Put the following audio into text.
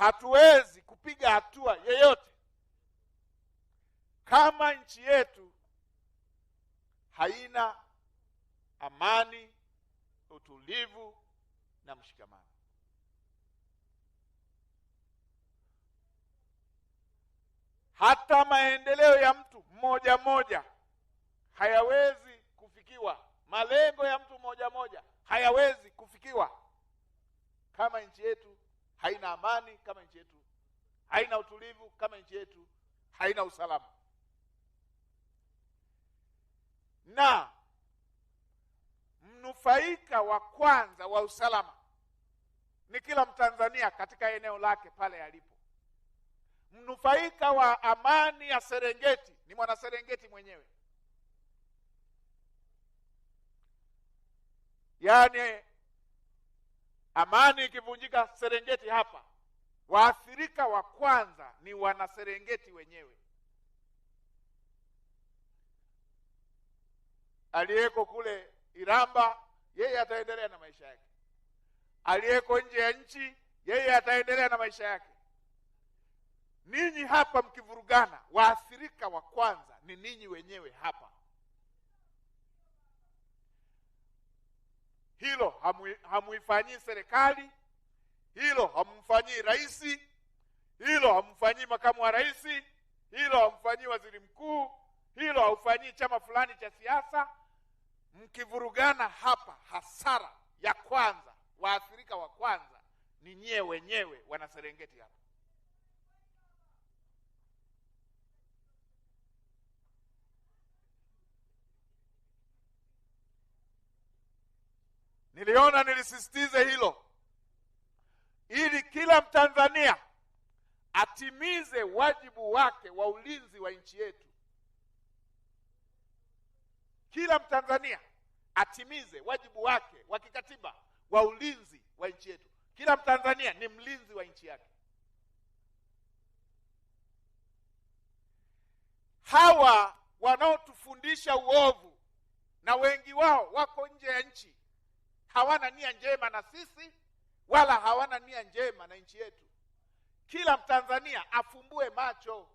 hatuwezi kupiga hatua yeyote kama nchi yetu haina amani, utulivu na mshikamano. Hata maendeleo ya mtu mmoja mmoja hayawezi kufikiwa, malengo ya mtu mmoja mmoja hayawezi kufikiwa kama nchi yetu haina amani, kama nchi yetu haina utulivu, kama nchi yetu haina usalama. Na mnufaika wa kwanza wa usalama ni kila Mtanzania katika eneo lake pale alipo. Mnufaika wa amani ya Serengeti ni mwana Serengeti mwenyewe. Yaani amani ikivunjika Serengeti hapa, waathirika wa kwanza ni wana Serengeti wenyewe. Aliyeko kule Iramba, yeye ataendelea na maisha yake. Aliyeko nje ya nchi, yeye ataendelea na maisha yake. Ninyi hapa mkivurugana, waathirika wa kwanza ni ninyi wenyewe hapa. Hilo hamuifanyii serikali, hilo hamumfanyii rais, hilo hamumfanyii makamu wa rais, hilo hamumfanyii waziri mkuu, hilo haufanyii chama fulani cha siasa. Mkivurugana hapa, hasara ya kwanza, waathirika wa kwanza ni nyie wenyewe wana Serengeti hapa. Niliona nilisisitize hilo ili kila Mtanzania atimize wajibu wake wa ulinzi wa nchi yetu. Kila Mtanzania atimize wajibu wake wa kikatiba wa ulinzi wa nchi yetu. Kila Mtanzania ni mlinzi wa nchi yake. Hawa wanaotufundisha uovu, na wengi wao wako nje ya nchi, hawana nia njema na sisi, wala hawana nia njema na nchi yetu. Kila Mtanzania afumbue macho.